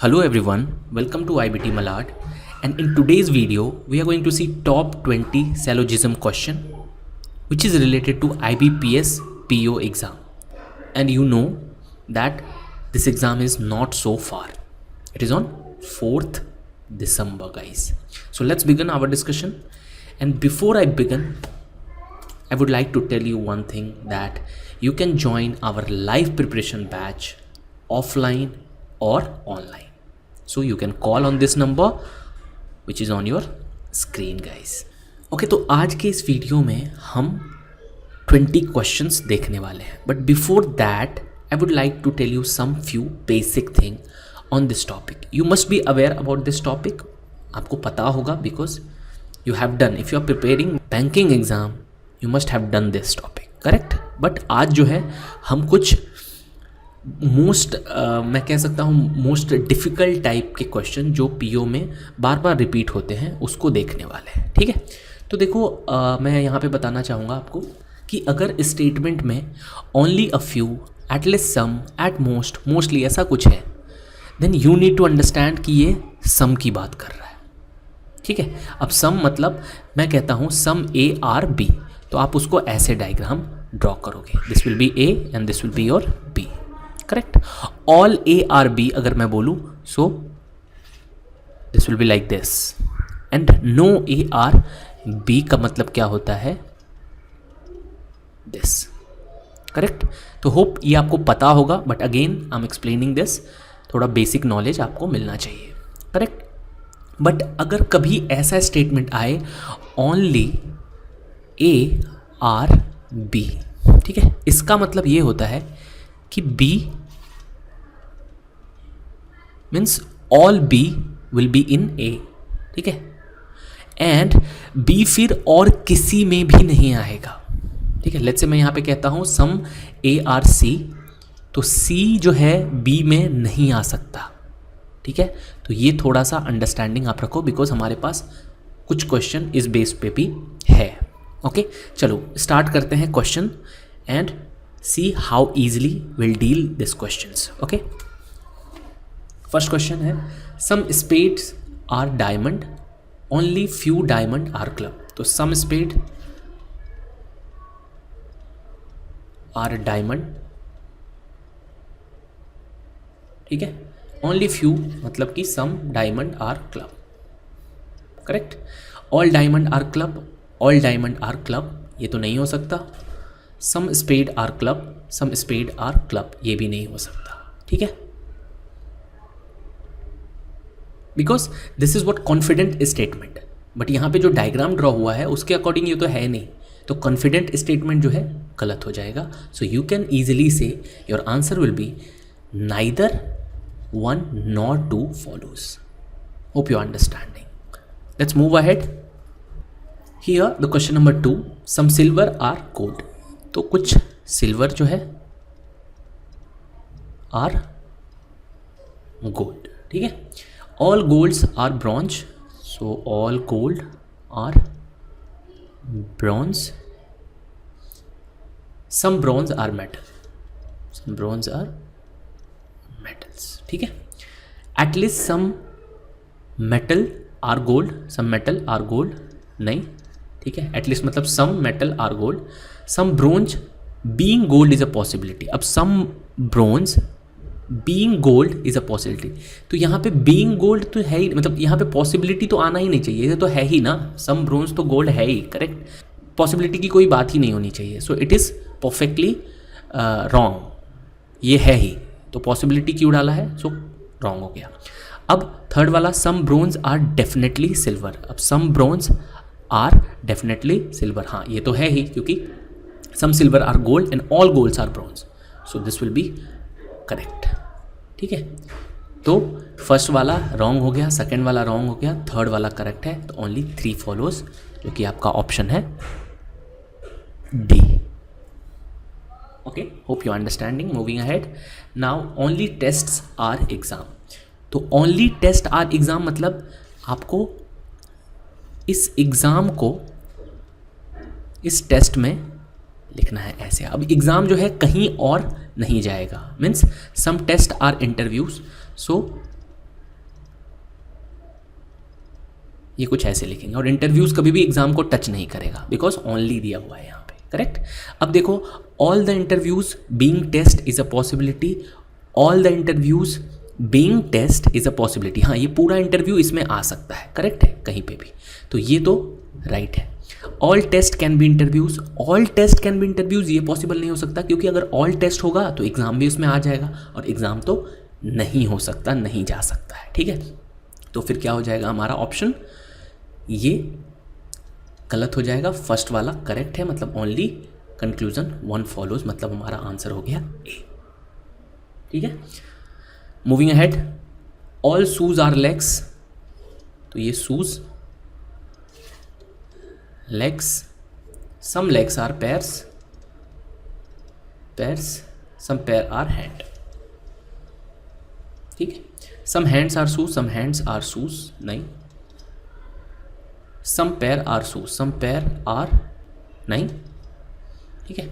Hello everyone, welcome to IBT Malad, and in today's video we are going to see top 20 syllogism question which is related to IBPS PO exam. And you know that this exam is not so far. It is on 4th December, guys. So let's begin our discussion. And before I begin, I would like to tell you one thing, that you can join our live preparation batch offline or online. So you can call on this number which is on your screen, guys. Okay, तो आज के इस video में हम 20 questions देखने वाले हैं. But before that I would like to tell you some few basic thing on this topic. You must be aware about this topic. आपको पता होगा because you have done, if you are preparing banking exam you must have done this topic, correct. But आज जो है हम कुछ मैं कह सकता हूँ मोस्ट डिफ़िकल्ट टाइप के क्वेश्चन जो पीओ में बार बार रिपीट होते हैं उसको देखने वाले हैं. ठीक है, तो देखो मैं यहाँ पे बताना चाहूँगा आपको कि अगर स्टेटमेंट में only a few, at least some, at most, mostly ऐसा कुछ है, then you need to understand कि ये सम की बात कर रहा है. ठीक है, अब सम मतलब मैं कहता हूँ सम ए आर बी, तो आप उसको ऐसे डायग्राम ड्रॉ करोगे. This will be A and this will be your B, correct. All A are B अगर मैं बोलूँ, so this will be like this. And no A are B का मतलब क्या होता है, दिस, करेक्ट. तो होप ये आपको पता होगा, but again I am explaining this, थोड़ा बेसिक नॉलेज आपको मिलना चाहिए, करेक्ट. बट अगर कभी ऐसा स्टेटमेंट आए ओनली ए आर बी, ठीक है, इसका मतलब ये होता है कि B means all B will be in A. ठीक है, एंड B फिर और किसी में भी नहीं आएगा. ठीक है, लेट्स से मैं यहाँ पे कहता हूँ सम A R C, तो C जो है B में नहीं आ सकता. ठीक है, तो ये थोड़ा सा अंडरस्टैंडिंग आप रखो, बिकॉज हमारे पास कुछ क्वेश्चन इस बेस पे भी है. ओके, चलो स्टार्ट करते हैं question and see how easily we'll deal these questions. Okay, first question है some spades are diamond, only few diamond are club. तो some spade are diamond, ठीक है, only few मतलब कि some diamond are club, correct. all diamond are club, all diamond are club ये तो नहीं हो सकता. Some spade are club, some spade are club ये भी नहीं हो सकता. ठीक है, because this is what confident statement. But यहाँ पे जो डायग्राम ड्रॉ हुआ है उसके अकॉर्डिंग ये तो है नहीं, तो कॉन्फिडेंट स्टेटमेंट जो है गलत हो जाएगा. So you can easily see your answer will be neither one nor two follows. Hope you understanding. Let's move ahead. Here the question number 2, some silver are gold. तो कुछ सिल्वर जो है are gold. ठीक है, all golds are bronze, so all gold are bronze. Some bronze are metal, some bronze are metals. ठीक है, at least some metal are gold, some metal are gold नहीं. ठीक है, एटलीस्ट मतलब some metal are gold. Some bronze being gold is a possibility. अब some bronze being gold is a possibility, तो यहाँ पे बीइंग गोल्ड तो है ही, मतलब यहाँ पे पॉसिबिलिटी तो आना ही नहीं चाहिए, ये तो है ही ना. सम ब्रोंज तो गोल्ड है ही, करेक्ट. पॉसिबिलिटी की कोई बात ही नहीं होनी चाहिए. So it is perfectly wrong, ये है ही, तो पॉसिबिलिटी क्यों डाला है, सो रॉन्ग हो गया. अब थर्ड वाला, some bronze are definitely silver. अब some bronze are definitely silver, हाँ ये तो है ही, क्योंकि some silver are gold and all golds are bronze, so this will be correct. ठीक है, तो फर्स्ट वाला रॉन्ग हो गया, सेकंड वाला रॉन्ग हो गया, थर्ड वाला करेक्ट है. तो ओनली 3 फॉलोज, जो कि आपका ऑप्शन है D. Okay, hope you understanding. Moving ahead. Now only tests are exam. तो ओनली टेस्ट आर एग्जाम मतलब आपको इस एग्ज़ाम को इस टेस्ट में लिखना है ऐसे. अब एग्ज़ाम जो है कहीं और नहीं जाएगा, means some test are interviews, so ये कुछ ऐसे लिखेंगे। और इंटरव्यूज़ कभी भी एग्जाम को टच नहीं करेगा बिकॉज ओनली दिया हुआ है यहाँ पे, करेक्ट। अब देखो, all the interviews being test is a possibility, all the interviews being test is a possibility. हाँ, ये पूरा इंटरव्यू इसमें आ सकता है, करेक्ट है कहीं पे भी, तो ये तो राइट है। All test can be interviews, all test can be interviews ये पॉसिबल नहीं हो सकता, क्योंकि अगर ऑल टेस्ट होगा तो एग्ज़ाम भी उसमें आ जाएगा, और एग्ज़ाम तो नहीं हो सकता, नहीं जा सकता है, ठीक है। तो फिर क्या हो जाएगा हमारा ऑप्शन, ये गलत हो जाएगा, फर्स्ट वाला करेक्ट है, मतलब ओनली कंक्लूजन वन फॉलोज, मतलब हमारा आंसर हो गया ए, ठीक है। Moving ahead, all shoes are legs, तो ये shoes legs, some legs are pairs, pairs, some pair are hand, ठीक है। Some hands are shoes, some hands are shoes, नहीं। Some pair are shoes, some pair are, नहीं, ठीक है,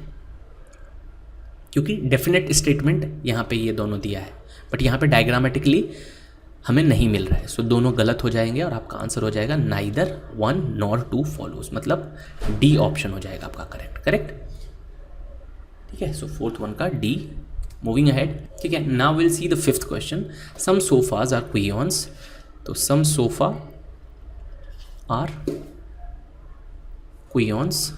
क्योंकि definite statement यहाँ पे ये दोनों दिया है, बट यहाँ पे डायग्रामेटिकली हमें नहीं मिल रहा है, सो दोनों गलत हो जाएंगे और आपका आंसर हो जाएगा neither one nor two follows, मतलब डी ऑप्शन हो जाएगा आपका करेक्ट, करेक्ट, ठीक है। सो फोर्थ वन का डी। मूविंग अहेड, ठीक है। Now will see the fifth question, some sofas are cushions, तो some sofa are cushions,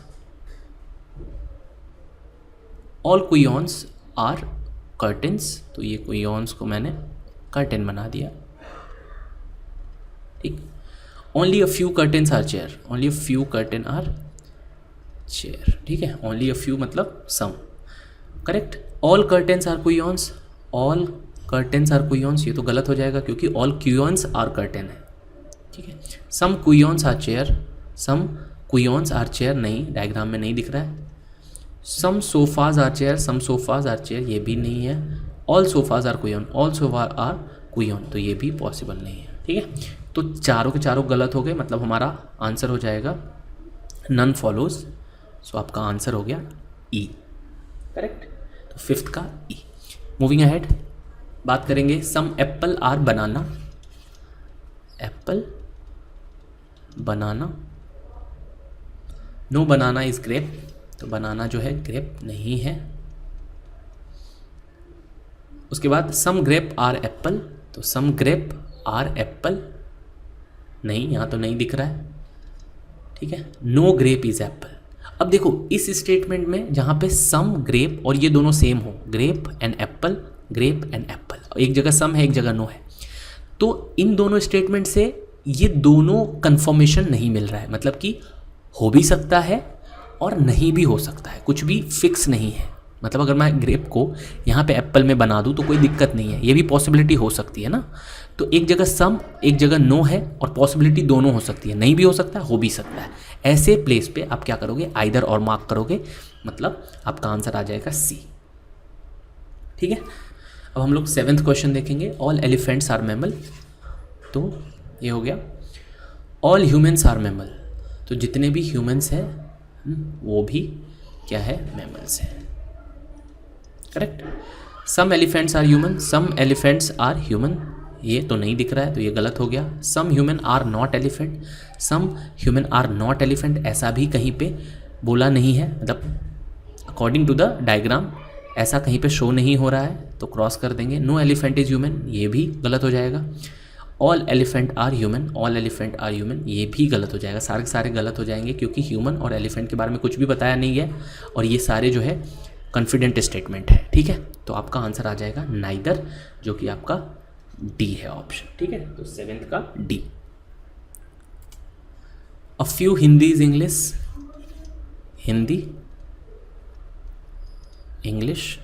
all cushions are curtains, तो ये क्वियॉन्स को मैंने कर्टेन बना दिया, ठीक। Only a few curtains are chair, only a few curtain are chair, ठीक है। ओनली अ फ्यू मतलब some, correct. All curtains are cushions, all curtains are cushions, ये तो गलत हो जाएगा क्योंकि ऑल क्वियॉन्स आर कर्टेन है, ठीक है। Some cushions are chair, some cushions are chair, नहीं, डायग्राम में नहीं दिख रहा है। Some sofas are chair, some sofas are chair, ये भी नहीं है। All sofas are cushion, all sofa are cushion, तो ये भी पॉसिबल नहीं है, ठीक है। तो चारों के चारों गलत हो गए, मतलब हमारा आंसर हो जाएगा नन फॉलोज, सो आपका आंसर हो गया ई, करेक्ट। तो फिफ्थ का ई। मूविंग अहेड, बात करेंगे some apple are banana, apple, banana, no banana is grape, तो बनाना जो है ग्रेप नहीं है। उसके बाद सम ग्रेप आर एप्पल, तो सम ग्रेप आर एप्पल, नहीं, यहाँ तो नहीं दिख रहा है, ठीक है। No grape is apple. अब देखो इस स्टेटमेंट में जहाँ पे सम ग्रेप और ये दोनों सेम हो, grape and apple, grape and apple, एक जगह सम है एक जगह नो है, तो इन दोनों स्टेटमेंट से ये दोनों कंफर्मेशन नहीं मिल रहा है, मतलब कि हो भी सकता है और नहीं भी हो सकता है, कुछ भी फिक्स नहीं है। मतलब अगर मैं ग्रेप को यहाँ पे एप्पल में बना दूँ तो कोई दिक्कत नहीं है, ये भी पॉसिबिलिटी हो सकती है ना। तो एक जगह सम एक जगह नो है और पॉसिबिलिटी दोनों हो सकती है, नहीं भी हो सकता है, हो भी सकता है। ऐसे प्लेस पे आप क्या करोगे, आइदर और मार्क करोगे, मतलब आपका आंसर आ जाएगा सी, ठीक है। अब हम लोग सेवेंथ क्वेश्चन देखेंगे, ऑल एलिफेंट्स आर मैमल, तो ये हो गया। ऑल ह्यूमन्स आर मैमल, तो जितने भी ह्यूमन्स हैं वो भी क्या है, मैमल्स हैं, correct. Some elephants are human, some elephants are human, ये तो नहीं दिख रहा है तो ये गलत हो गया। Some human are not elephant, some human are not elephant, ऐसा भी कहीं पे बोला नहीं है, मतलब अकॉर्डिंग टू द डायग्राम ऐसा कहीं पे शो नहीं हो रहा है, तो क्रॉस कर देंगे। नो एलिफेंट इज ह्यूमन, ये भी गलत हो जाएगा। All elephant are human, all elephant are human, ये भी गलत हो जाएगा। सारे के सारे गलत हो जाएंगे क्योंकि ह्यूमन और एलिफेंट के बारे में कुछ भी बताया नहीं है और ये सारे जो है कॉन्फिडेंट स्टेटमेंट है, ठीक है। तो आपका आंसर आ जाएगा नाइदर, जो कि आपका डी है ऑप्शन, ठीक है। तो सेवेंथ का D. A few Hindi is English, Hindi, English,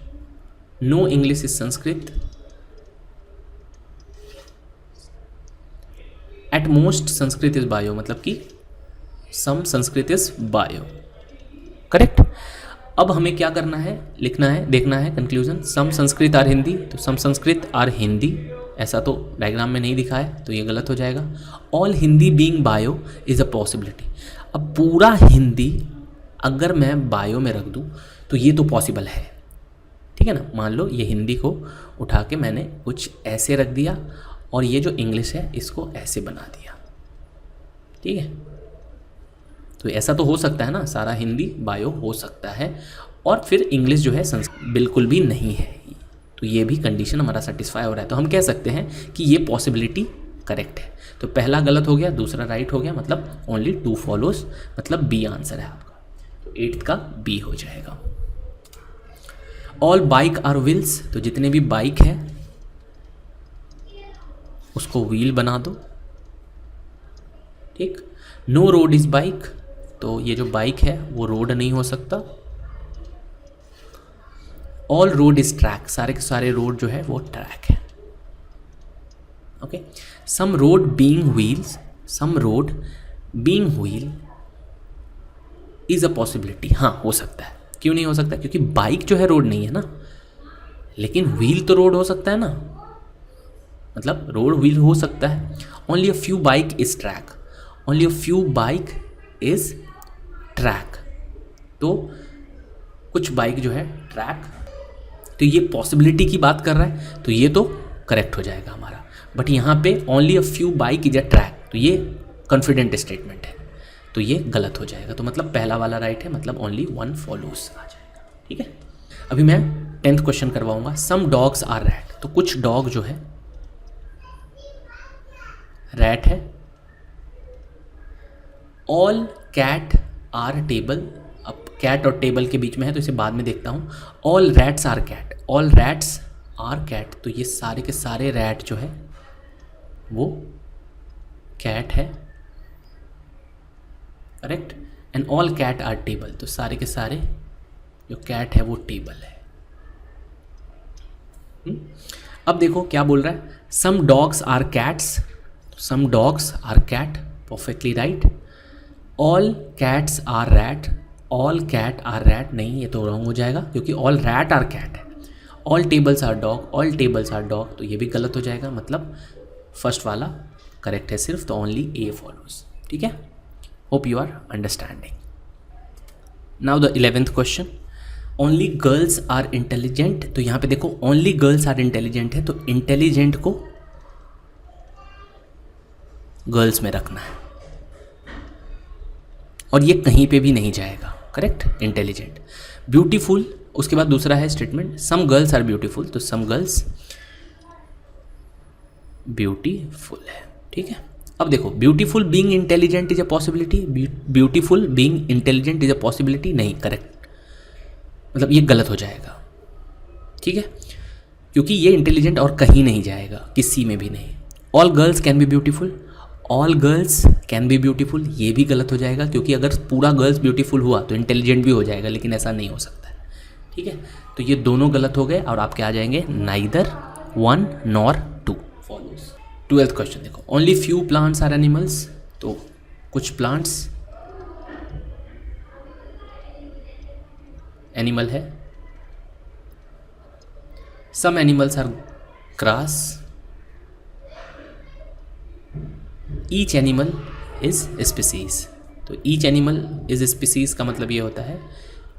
no English is Sanskrit, at most Sanskrit is bio, मतलब कि some Sanskrit is bio, correct. अब हमें क्या करना है, लिखना है, देखना है conclusion. Some Sanskrit are Hindi, तो सम संस्कृत आर हिंदी, ऐसा तो डायग्राम में नहीं दिखा है तो ये गलत हो जाएगा। All Hindi being bio is a possibility, अब पूरा हिंदी अगर मैं बायो में रख दूँ तो ये तो पॉसिबल है, ठीक है ना। मान लो ये हिंदी को उठा के मैंने कुछ ऐसे रख दिया और ये जो इंग्लिश है इसको ऐसे बना दिया, ठीक है, तो ऐसा तो हो सकता है ना, सारा हिंदी बायो हो सकता है, और फिर इंग्लिश जो है संस्कृत बिल्कुल भी नहीं है, तो ये भी कंडीशन हमारा सेटिस्फाई हो रहा है, तो हम कह सकते हैं कि ये पॉसिबिलिटी करेक्ट है। तो पहला गलत हो गया, दूसरा राइट हो गया, मतलब ओनली 2 फॉलोज, मतलब बी आंसर है आपका, तो 8th का बी हो जाएगा। ऑल बाइक आर व्हील्स, तो जितने भी बाइक है उसको व्हील बना दो, ठीक। नो रोड इज बाइक, तो ये जो बाइक है वो रोड नहीं हो सकता। ऑल रोड इज ट्रैक, सारे के सारे रोड जो है वो ट्रैक है, okay. Some road being wheels, some road being wheel is a possibility, हाँ हो सकता है, क्यों नहीं हो सकता, क्योंकि बाइक जो है रोड नहीं है ना, लेकिन व्हील तो रोड हो सकता है ना, मतलब रोड व्हील हो सकता है। Only a few bike is track, only a few bike is track, तो कुछ बाइक जो है ट्रैक, तो ये पॉसिबिलिटी की बात कर रहा है, तो ये तो करेक्ट हो जाएगा हमारा। बट यहाँ पे only a few bike is a track, तो ये कॉन्फिडेंट स्टेटमेंट है, तो ये गलत हो जाएगा, तो मतलब पहला वाला राइट है, मतलब ओनली 1 फॉलोज आ जाएगा, ठीक है। अभी मैं 10th क्वेश्चन करवाऊंगा। सम डॉग्स आर रैट, तो कुछ डॉग जो है रैट है। ऑल कैट आर टेबल, अब कैट और टेबल के बीच में है तो इसे बाद में देखता हूँ। All rats are cat, all rats are cat, तो ये सारे के सारे रैट जो है वो कैट है, correct. And all cat are table, तो सारे के सारे जो कैट है वो टेबल है। अब देखो क्या बोल रहा है, some dogs are cats, some dogs are cat, perfectly right. All cats are rat, all cat are rat, नहीं ये तो रॉन्ग हो जाएगा, क्योंकि ऑल रैट आर कैट है। All tables are dog, all tables are dog, तो ये भी गलत हो जाएगा, मतलब फर्स्ट वाला करेक्ट है सिर्फ, तो ओनली ए फॉलोज, ठीक है। Hope you are understanding. Now the 11th question. Only girls are intelligent, तो यहाँ पे देखो ओनली गर्ल्स आर इंटेलिजेंट है, तो इंटेलिजेंट को गर्ल्स में रखना है, और ये कहीं पे भी नहीं जाएगा, करेक्ट, इंटेलिजेंट। ब्यूटीफुल, उसके बाद दूसरा है statement, some girls are beautiful, तो सम गर्ल्स ब्यूटीफुल है, ठीक है। अब देखो beautiful being intelligent is a possibility, beautiful being intelligent is a possibility, नहीं करेक्ट, मतलब ये गलत हो जाएगा, ठीक है, क्योंकि ये इंटेलिजेंट और कहीं नहीं जाएगा, किसी में भी नहीं। All girls can be beautiful, all girls can be beautiful, ये भी गलत हो जाएगा, क्योंकि अगर पूरा गर्ल्स ब्यूटीफुल हुआ तो इंटेलिजेंट भी हो जाएगा, लेकिन ऐसा नहीं हो सकता है, ठीक है। तो ये दोनों गलत हो गए और आपके आ जाएंगे neither 1 nor 2 follows. 12th question देखो। Only few plants are animals, तो कुछ प्लांट्स एनिमल है। Some animals are grass, each animal is species, तो ईच एनिमल इज स्पीसीज का मतलब ये होता है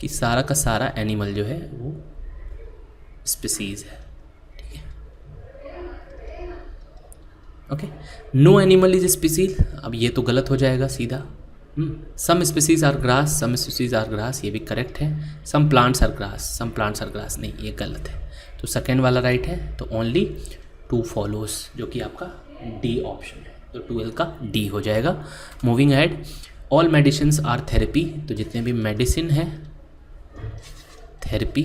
कि सारा का सारा एनिमल जो है वो स्पीसीज है, ठीक है, okay. No animal is species, अब ये तो गलत हो जाएगा सीधा। Some species are grass, some species are grass, ये भी करेक्ट है। Some plants are grass, some plants are grass, नहीं ये गलत है, तो सेकेंड वाला राइट है, तो ओनली 2 फॉलोज, जो कि आपका डी ऑप्शन है, तो 12 का डी हो जाएगा। Moving ahead. All medicines are therapy, तो जितने भी मेडिसिन है थेरेपी,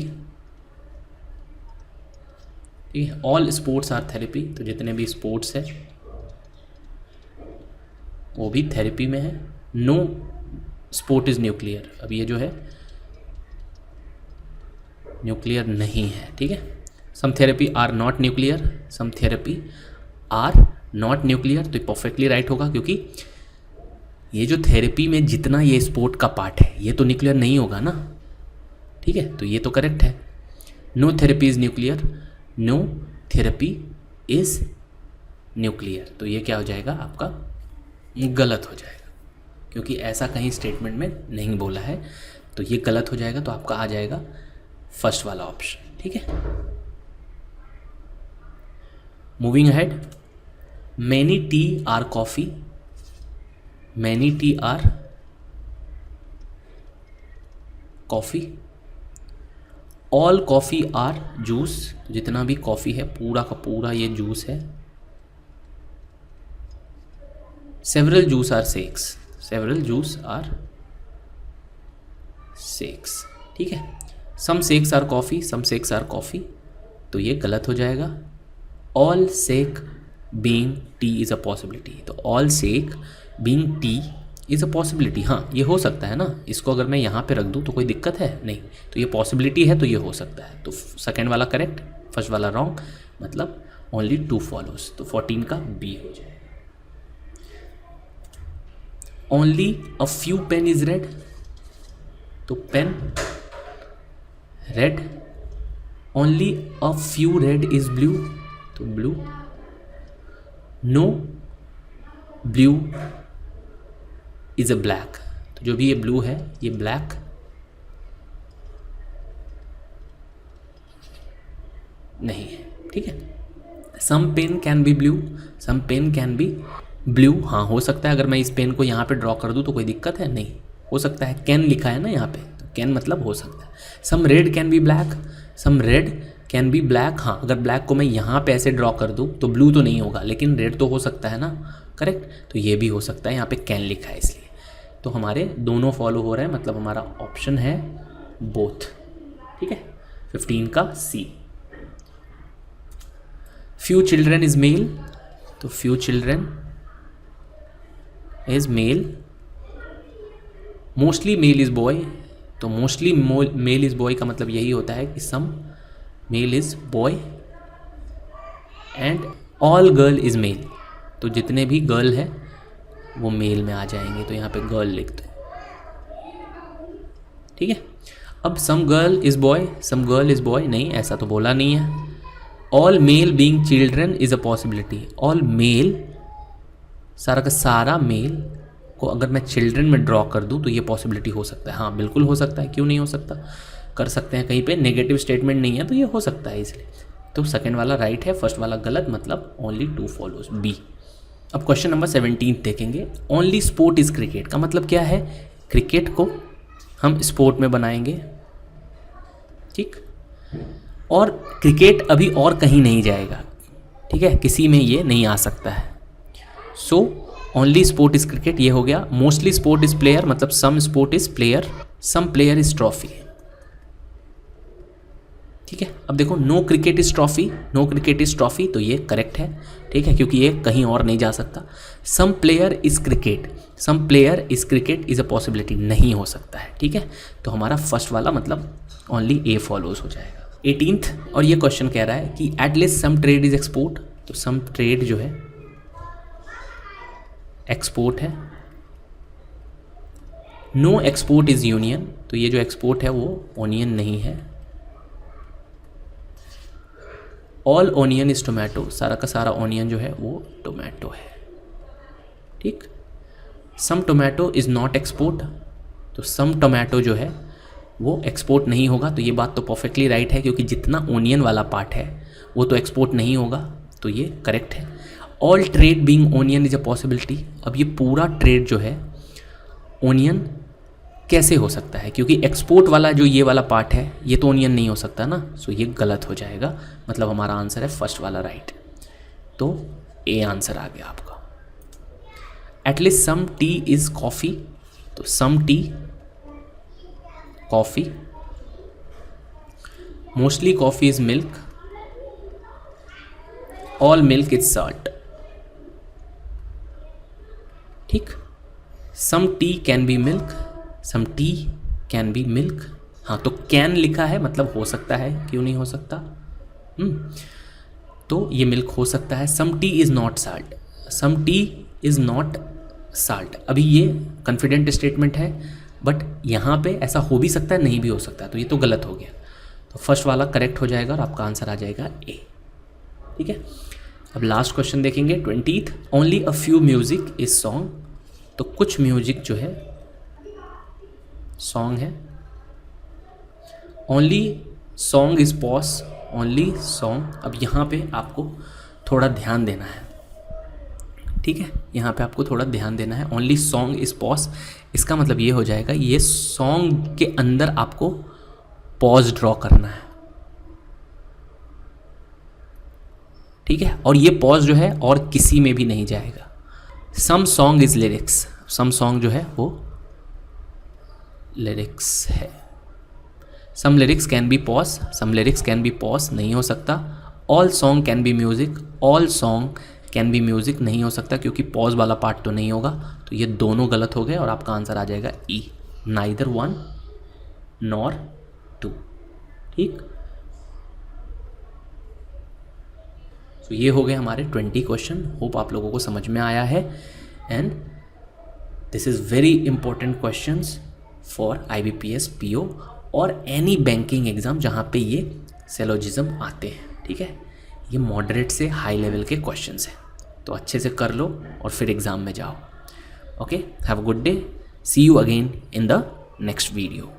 ठीक है। ऑल स्पोर्ट्स आर थेरेपी, तो जितने भी स्पोर्ट्स है वो भी थेरेपी में है। नो स्पोर्ट इज न्यूक्लियर, अब ये जो है न्यूक्लियर नहीं है, ठीक है। Some therapy are not nuclear, some therapy are not nuclear, तो परफेक्टली राइट होगा, क्योंकि ये जो थेरेपी में जितना ये स्पोर्ट का पार्ट है ये तो न्यूक्लियर नहीं होगा ना, ठीक है, तो ये तो करेक्ट है। No therapy is nuclear, no therapy is nuclear, तो ये क्या हो जाएगा आपका गलत हो जाएगा, क्योंकि ऐसा कहीं स्टेटमेंट में नहीं बोला है, तो ये गलत हो जाएगा, तो आपका आ जाएगा फर्स्ट वाला ऑप्शन, ठीक है। Moving ahead. Many tea are coffee, many tea are coffee, all coffee are juice, जितना भी कॉफ़ी है पूरा का पूरा ये जूस है। Several juice are shakes, several juice are shakes, ठीक है। Some shakes are coffee, some shakes are coffee, तो ये गलत हो जाएगा। All shake being tea is a possibility, तो all shake being tea is a possibility, हाँ ये हो सकता है ना। इसको अगर मैं यहाँ पे रख दूँ तो कोई दिक्कत है नहीं, तो ये पॉसिबिलिटी है तो ये हो सकता है। तो सेकेंड वाला करेक्ट, फर्स्ट वाला रॉन्ग, मतलब ओनली 2 फॉलोज, तो 14 का बी हो जाएगा। Only a few pen is red, तो pen red. Only a few red is blue, तो blue. No blue is a black, तो जो भी ये ब्लू है ये ब्लैक। नहीं है, ठीक है। Some pen can be blue, some pen can be blue, हाँ हो सकता है। अगर मैं इस पेन को यहाँ पे ड्रॉ कर दूँ तो कोई दिक्कत है नहीं, हो सकता है। कैन लिखा है ना यहाँ पे, तो कैन मतलब हो सकता है। Some red can be black, some red can be black, हाँ अगर ब्लैक को मैं यहाँ पे ऐसे ड्रॉ कर दूँ तो ब्लू तो नहीं होगा, लेकिन रेड तो हो सकता है ना, करेक्ट। तो ये भी हो सकता है, यहाँ पे कैन लिखा है इसलिए। तो हमारे दोनों फॉलो हो रहे हैं, मतलब हमारा ऑप्शन है बोथ, ठीक है। 15 का C. Few children is male, तो few children is male. Mostly male is boy, तो मोस्टली मेल इज बॉय का मतलब यही होता है कि some male is boy. And all girl is male, तो जितने भी गर्ल है वो मेल में आ जाएंगे, तो यहाँ पे गर्ल लिख दो, ठीक है। अब some girl is boy, some girl is boy, नहीं ऐसा तो बोला नहीं है। All male being children is a possibility, all male सारा का सारा मेल को अगर मैं चिल्ड्रन में ड्रॉ कर दूं तो ये पॉसिबिलिटी हो सकता है, हाँ बिल्कुल हो सकता है, क्यों नहीं हो सकता, कर सकते हैं। कहीं पे नेगेटिव स्टेटमेंट नहीं है तो ये हो सकता है, इसलिए। तो सेकंड वाला राइट है, फर्स्ट वाला गलत, मतलब ओनली 2 फॉलोज, बी। अब क्वेश्चन नंबर 17 देखेंगे। ओनली स्पोर्ट इज क्रिकेट का मतलब क्या है, क्रिकेट को हम स्पोर्ट में बनाएंगे, ठीक। और क्रिकेट अभी और कहीं नहीं जाएगा, ठीक है, किसी में ये नहीं आ सकता है। So only sport is cricket, ये हो गया। मोस्टली स्पोर्ट इज प्लेयर, मतलब some sport is player, some player is trophy, ठीक है। अब देखो no cricket is trophy, no cricket is trophy, तो ये करेक्ट है, ठीक है, क्योंकि ये कहीं और नहीं जा सकता। Some player is cricket, some player is cricket is a possibility, नहीं हो सकता है, ठीक है। तो हमारा फर्स्ट वाला मतलब ओनली ए फॉलोज हो जाएगा। 18th, और ये क्वेश्चन कह रहा है कि at least some trade is export, तो सम ट्रेड जो है एक्सपोर्ट है। नो एक्सपोर्ट इज यूनियन, तो ये जो एक्सपोर्ट है वो ओनियन नहीं है। ऑल ओनियन इज टोमेटो, सारा का सारा ओनियन जो है वो टोमेटो है, ठीक। सम टोमेटो इज नॉट एक्सपोर्ट, तो सम टोमेटो जो है वो एक्सपोर्ट नहीं होगा, तो ये बात तो परफेक्टली राइट है, क्योंकि जितना ओनियन वाला पार्ट है वो तो एक्सपोर्ट नहीं होगा, तो ये करेक्ट है। All trade being onion is a possibility, अब ये पूरा ट्रेड जो है ओनियन कैसे हो सकता है, क्योंकि एक्सपोर्ट वाला जो ये वाला पार्ट है ये तो ओनियन नहीं हो सकता ना, सो ये गलत हो जाएगा, मतलब हमारा आंसर है फर्स्ट वाला राइट, तो ए आंसर आ गया आपका। At least some tea is coffee, तो some tea coffee. Mostly coffee is milk, all milk is salt, ठीक। Some tea can be milk, some tea can be milk, हाँ तो कैन लिखा है मतलब हो सकता है, क्यों नहीं हो सकता, तो ये मिल्क हो सकता है। Some tea is not salt, some tea is not salt, अभी ये कॉन्फिडेंट स्टेटमेंट है, बट यहाँ पे ऐसा हो भी सकता है नहीं भी हो सकता है, तो ये तो गलत हो गया, तो फर्स्ट वाला करेक्ट हो जाएगा और आपका आंसर आ जाएगा ए, ठीक है। अब लास्ट क्वेश्चन देखेंगे 20th। Only a few music is song, तो कुछ म्यूजिक जो है सॉन्ग है। Only song is pause, only song, अब यहाँ पे आपको थोड़ा ध्यान देना है, ठीक है, यहाँ पे आपको थोड़ा ध्यान देना है। ओनली सॉन्ग इज पॉज, इसका मतलब ये हो जाएगा ये सॉन्ग के अंदर आपको पॉज ड्रॉ करना है, ठीक है, और ये पॉज जो है और किसी में भी नहीं जाएगा। Some song is lyrics, some song जो है वो लिरिक्स है। Some lyrics can be pause, some lyrics can be pause नहीं हो सकता। All song can be music, all song can be music नहीं हो सकता क्योंकि पॉज वाला पार्ट तो नहीं होगा, तो ये दोनों गलत हो गए और आपका आंसर आ जाएगा ई, नाइदर वन नॉर टू, ठीक। तो ये हो गए हमारे 20 क्वेश्चन। होप आप लोगों को समझ में आया है and this is very important questions for IBPS PO और एनी बैंकिंग एग्ज़ाम जहाँ पे ये सिलोजिज्म आते हैं, ठीक है। ये मॉडरेट से हाई लेवल के क्वेश्चंस हैं, तो अच्छे से कर लो और फिर एग्ज़ाम में जाओ। Okay, have a good day, see you again in the next video.